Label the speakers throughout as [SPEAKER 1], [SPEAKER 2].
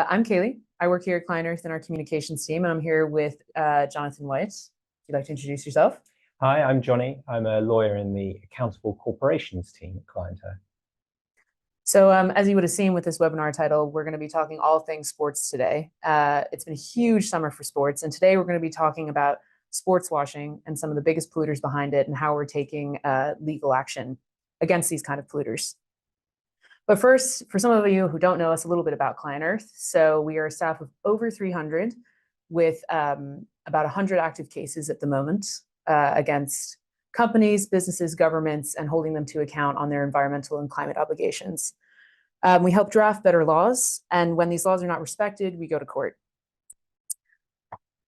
[SPEAKER 1] I'm Kaylee. I work here at ClientEarth in our communications team, and I'm here with Jonathan White. Would you like to introduce yourself?
[SPEAKER 2] Hi, I'm Johnny. I'm a lawyer in the Accountable Corporations team at ClientEarth.
[SPEAKER 1] So as you would have seen with this webinar title, we're going to be talking all things sports today. It's been a huge summer for sports, and today we're going to be talking about sports washing and some of the biggest polluters behind it and how we're taking legal action against these kind of polluters. But first, for some of you who don't know us, a little bit about ClientEarth. So we are a staff of over 300 with about 100 active cases at the moment against companies, businesses, governments, and holding them to account on their environmental and climate obligations. We help draft better laws, and when these laws are not respected, we go to court.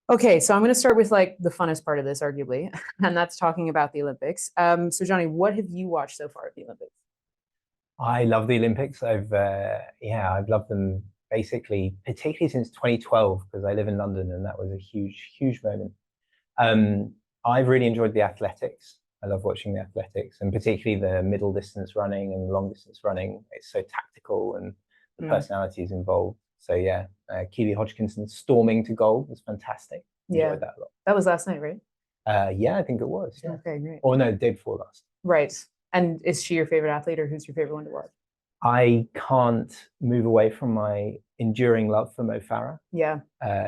[SPEAKER 1] Okay, so I'm going to start with like the funnest part of this, arguably, and that's talking about the Olympics. So Johnny, what have you watched so far at the Olympics?
[SPEAKER 2] I love the Olympics. I've loved them basically, particularly since 2012, because I live in London, and that was a huge moment. I've really enjoyed the athletics. I love watching the athletics, and particularly the middle distance running and long distance running. It's so tactical, and the personalities involved. So yeah, Keely Hodgkinson storming to gold was fantastic. Enjoyed that a lot.
[SPEAKER 1] That was last night, right?
[SPEAKER 2] Yeah, I think it was. Yeah.
[SPEAKER 1] Okay, great.
[SPEAKER 2] Or no, the day before last.
[SPEAKER 1] Right. And is she your favorite athlete, or who's your favorite one to watch?
[SPEAKER 2] I can't move away from my enduring love for Mo Farah.
[SPEAKER 1] Yeah.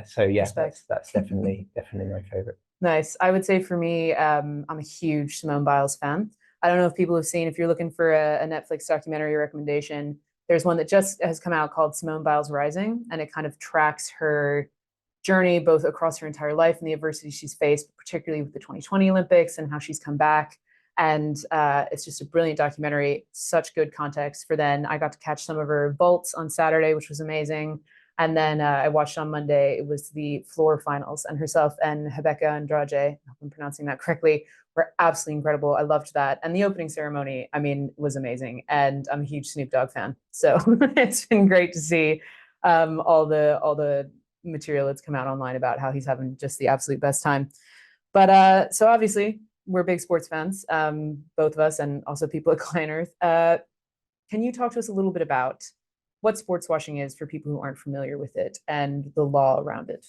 [SPEAKER 2] So yeah, that's definitely my favorite.
[SPEAKER 1] Nice. I would say for me, I'm a huge Simone Biles fan. I don't know if people have seen, if you're looking for a Netflix documentary recommendation, there's one that just has come out called Simone Biles Rising, and it kind of tracks her journey both across her entire life and the adversity she's faced, particularly with the 2020 Olympics and how she's come back. And it's just a brilliant documentary, such good context for then. I got to catch some of her vaults on Saturday, which was amazing. And then I watched on Monday, it was the floor finals, and herself and Rebecca Andrade, I hope I'm pronouncing that correctly, were absolutely incredible. I loved that. And the opening ceremony, I mean, was amazing. And I'm a huge Snoop Dogg fan. So it's been great to see all the material that's come out online about how he's having just the absolute best time. But so obviously, we're big sports fans, both of us, and also people at ClientEarth. Can you talk to us a little bit about what sports washing is for people who aren't familiar with it and the law around it?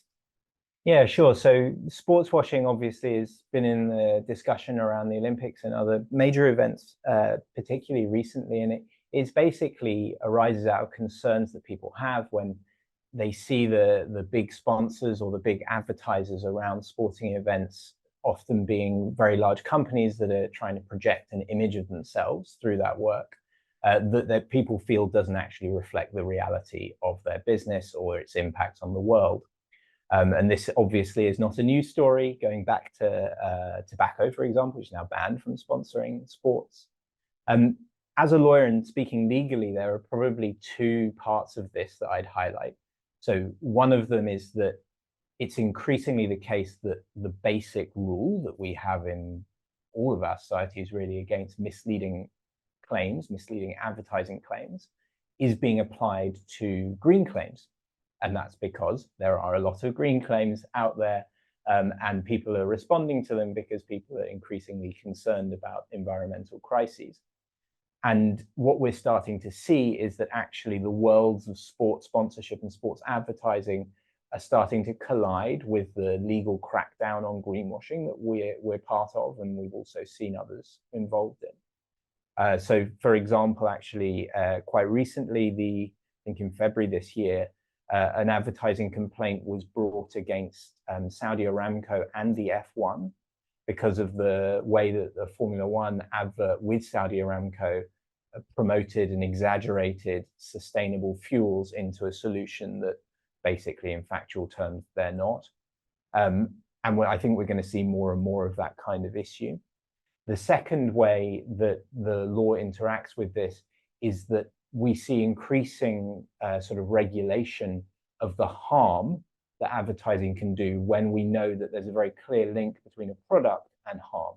[SPEAKER 2] Yeah, sure. So sports washing obviously has been in the discussion around the Olympics and other major events, particularly recently, and it basically arises out of concerns that people have when they see the big sponsors or the big advertisers around sporting events often being very large companies that are trying to project an image of themselves through that work that people feel doesn't actually reflect the reality of their business or its impact on the world. And this obviously is not a news story, going back to tobacco, for example, which is now banned from sponsoring sports. As a lawyer and speaking legally, there are probably two parts of this that I'd highlight. So one of them is that it's increasingly the case that the basic rule that we have in all of our societies really against misleading claims, misleading advertising claims, is being applied to green claims. And that's because there are a lot of green claims out there, and people are responding to them because people are increasingly concerned about environmental crises. And what we're starting to see is that actually the worlds of sports sponsorship and sports advertising are starting to collide with the legal crackdown on greenwashing that we're part of, and we've also seen others involved in. So, for example, actually, quite recently, I think in February this year, an advertising complaint was brought against Saudi Aramco and the F1 because of the way that the Formula One advert with Saudi Aramco promoted and exaggerated sustainable fuels into a solution that basically, in factual terms, they're not. And I think we're going to see more and more of that kind of issue. The second way that the law interacts with this is that we see increasing sort of regulation of the harm that advertising can do when we know that there's a very clear link between a product and harm.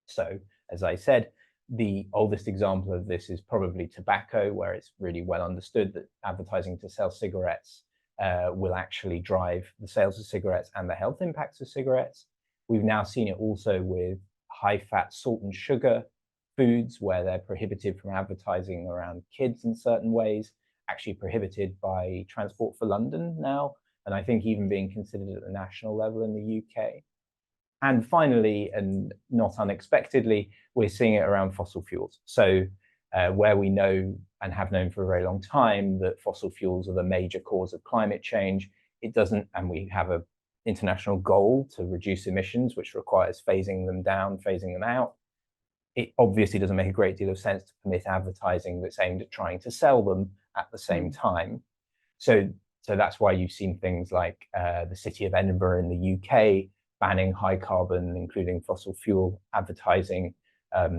[SPEAKER 2] So, as I said, the oldest example of this is probably tobacco, where it's really well understood that advertising to sell cigarettes will actually drive the sales of cigarettes and the health impacts of cigarettes. We've now seen it also with high-fat, salt and sugar foods, where they're prohibited from advertising around kids in certain ways, actually prohibited by Transport for London now, and I think even being considered at the national level in the UK. And finally, and not unexpectedly, we're seeing it around fossil fuels. So where we know and have known for a very long time that fossil fuels are the major cause of climate change, it doesn't, and we have an international goal to reduce emissions, which requires phasing them down, phasing them out. It obviously doesn't make a great deal of sense to permit advertising that's aimed at trying to sell them at the same time. So that's why you've seen things like the City of Edinburgh in the UK banning high carbon, including fossil fuel advertising.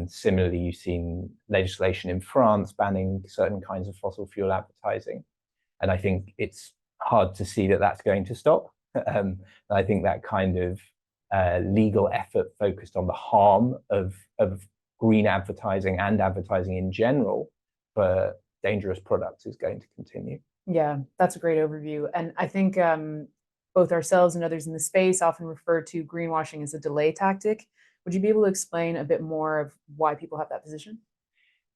[SPEAKER 2] Similarly, you've seen legislation in France banning certain kinds of fossil fuel advertising. And I think it's hard to see that that's going to stop. I think that kind of legal effort focused on the harm of green advertising and advertising in general for dangerous products is going to continue.
[SPEAKER 1] Yeah, that's a great overview. And I think both ourselves and others in the space often refer to greenwashing as a delay tactic. Would you be able to explain a bit more of why people have that position?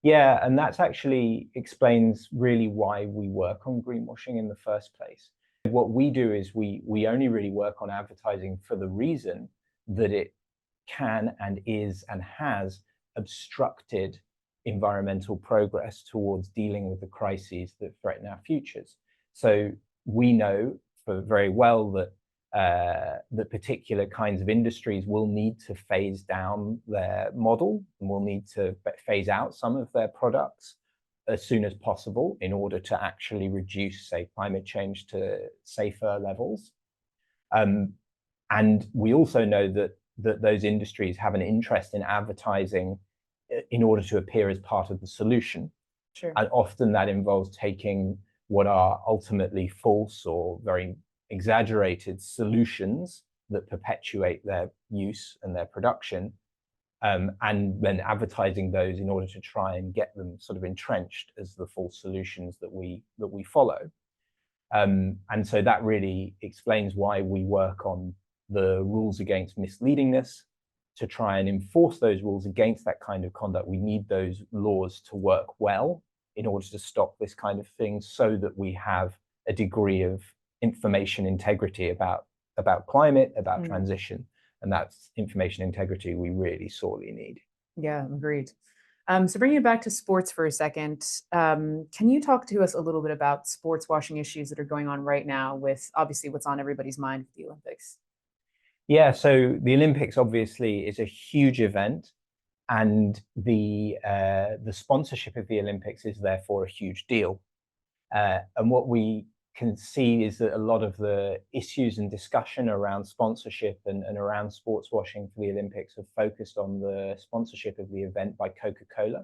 [SPEAKER 2] Yeah, and that actually explains really why we work on greenwashing in the first place. What we do is we only really work on advertising for the reason that it can and is and has obstructed environmental progress towards dealing with the crises that threaten our futures. So we know for very well that that particular kinds of industries will need to phase down their model and will need to phase out some of their products as soon as possible in order to actually reduce, say, climate change to safer levels. And we also know that those industries have an interest in advertising in order to appear as part of the solution.
[SPEAKER 1] Sure.
[SPEAKER 2] And often that involves taking what are ultimately false or very exaggerated solutions that perpetuate their use and their production, and then advertising those in order to try and get them sort of entrenched as the false solutions that we follow. And so that really explains why we work on the rules against misleadingness. To try and enforce those rules against that kind of conduct, we need those laws to work well in order to stop this kind of thing, so that we have a degree of information integrity about climate, about transition. And that's information integrity we really sorely need.
[SPEAKER 1] Yeah, agreed. So bringing it back to sports for a second, can you talk to us a little bit about sports washing issues that are going on right now with obviously what's on everybody's mind with the Olympics?
[SPEAKER 2] Yeah, so the Olympics obviously is a huge event, and the sponsorship of the Olympics is therefore a huge deal. And what we can see is that a lot of the issues and discussion around sponsorship and around sports washing for the Olympics have focused on the sponsorship of the event by Coca-Cola.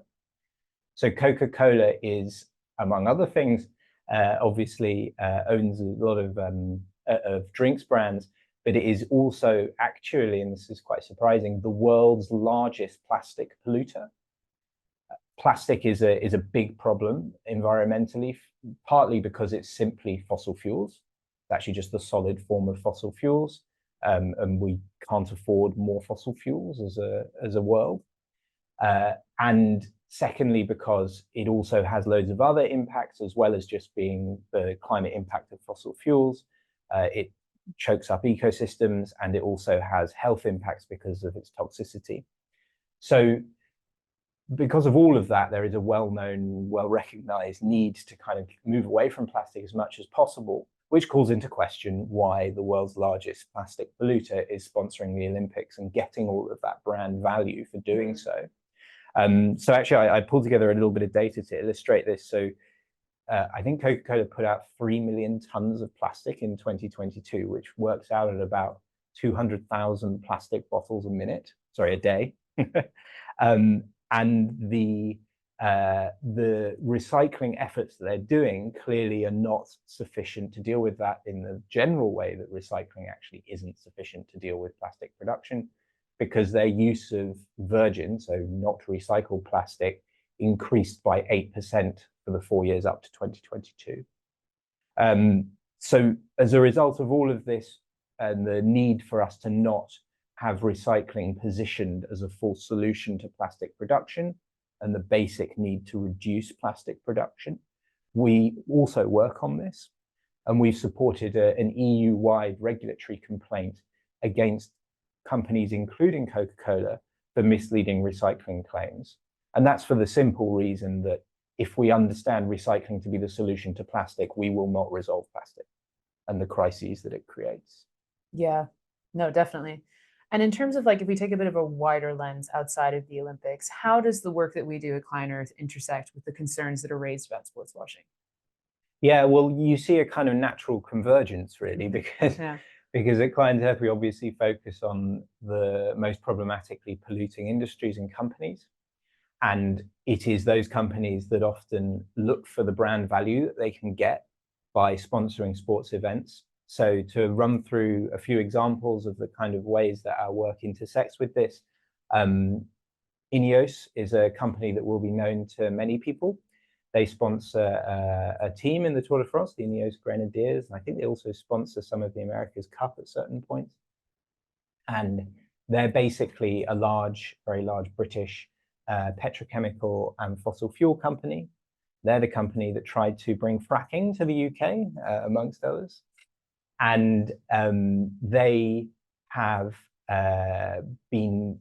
[SPEAKER 2] So Coca-Cola is, among other things, obviously owns a lot of drinks brands, but it is also actually, and this is quite surprising, the world's largest plastic polluter. Plastic is a big problem environmentally, partly because it's simply fossil fuels. It's actually just the solid form of fossil fuels, and we can't afford more fossil fuels as a world. And secondly, because it also has loads of other impacts, as well as just being the climate impact of fossil fuels. It chokes up ecosystems, and it also has health impacts because of its toxicity. So because of all of that, there is a well-known, well-recognized need to kind of move away from plastic as much as possible, which calls into question why the world's largest plastic polluter is sponsoring the Olympics and getting all of that brand value for doing so. So actually, I pulled together a little bit of data to illustrate this. So I think Coca-Cola put out 3 million tons of plastic in 2022, which works out at about 200,000 plastic bottles a day. And the recycling efforts that they're doing clearly are not sufficient to deal with that in the general way that recycling actually isn't sufficient to deal with plastic production, because their use of virgin, so not recycled plastic, increased by 8% for the 4 years up to 2022. So as a result of all of this and the need for us to not have recycling positioned as a full solution to plastic production and the basic need to reduce plastic production, we also work on this, and we've supported an EU-wide regulatory complaint against companies, including Coca-Cola, for misleading recycling claims. And that's for the simple reason that if we understand recycling to be the solution to plastic, we will not resolve plastic and the crises that it creates.
[SPEAKER 1] Yeah, no, definitely. And in terms of like, if we take a bit of a wider lens outside of the Olympics, how does the work that we do at ClientEarth intersect with the concerns that are raised about sports washing?
[SPEAKER 2] Yeah, well, you see a kind of natural convergence, really, because
[SPEAKER 1] Yeah.
[SPEAKER 2] because at ClientEarth, we obviously focus on the most problematically polluting industries and companies. And it is those companies that often look for the brand value that they can get by sponsoring sports events. So to run through a few examples of the kind of ways that our work intersects with this, Ineos is a company that will be known to many people. They sponsor a team in the Tour de France, the Ineos Grenadiers, and I think they also sponsor some of the America's Cup at certain points. And they're basically a very large British petrochemical and fossil fuel company. They're the company that tried to bring fracking to the UK, amongst others. And they have been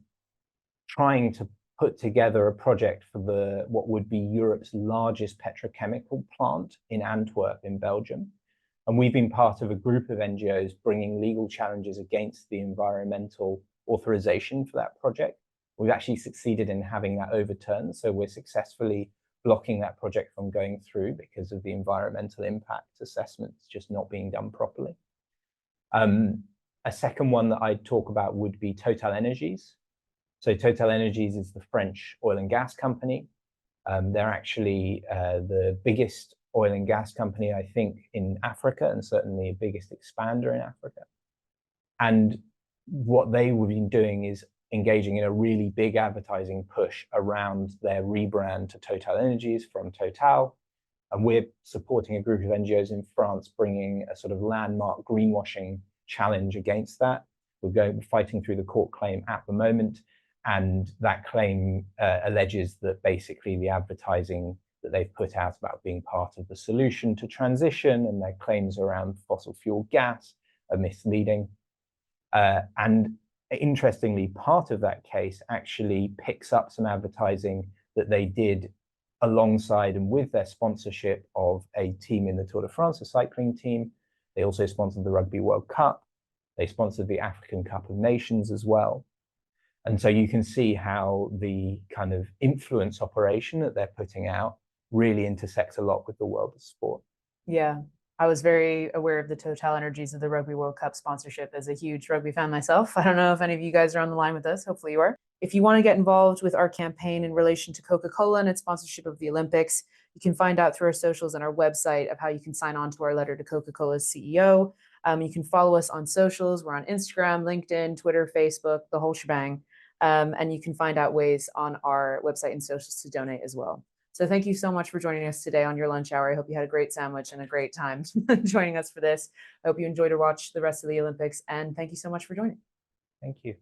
[SPEAKER 2] trying to put together a project for what would be Europe's largest petrochemical plant in Antwerp in Belgium. And we've been part of a group of NGOs bringing legal challenges against the environmental authorization for that project. We've actually succeeded in having that overturned. So we're successfully blocking that project from going through because of the environmental impact assessments just not being done properly. A second one that I'd talk about would be TotalEnergies. So TotalEnergies is the French oil and gas company. They're actually the biggest oil and gas company, I think, in Africa, and certainly the biggest expander in Africa. And what they have been doing is engaging in a really big advertising push around their rebrand to TotalEnergies from Total. And we're supporting a group of NGOs in France bringing a sort of landmark greenwashing challenge against that. We're fighting through the court claim at the moment. And that claim alleges that basically the advertising that they've put out about being part of the solution to transition and their claims around fossil fuel gas are misleading. And interestingly, part of that case actually picks up some advertising that they did alongside and with their sponsorship of a team in the Tour de France, a cycling team. They also sponsored the Rugby World Cup. They sponsored the African Cup of Nations as well. And so you can see how the kind of influence operation that they're putting out really intersects a lot with the world of sport.
[SPEAKER 1] Yeah, I was very aware of the TotalEnergies of the Rugby World Cup sponsorship as a huge rugby fan myself. I don't know if any of you guys are on the line with us. Hopefully you are. If you want to get involved with our campaign in relation to Coca-Cola and its sponsorship of the Olympics, you can find out through our socials and our website of how you can sign on to our letter to Coca-Cola's CEO. You can follow us on socials. We're on Instagram, LinkedIn, Twitter, Facebook, the whole shebang. And you can find out ways on our website and socials to donate as well. So thank you so much for joining us today on your lunch hour. I hope you had a great sandwich and a great time joining us for this. I hope you enjoyed to watch the rest of the Olympics, and thank you so much for joining.
[SPEAKER 2] Thank you.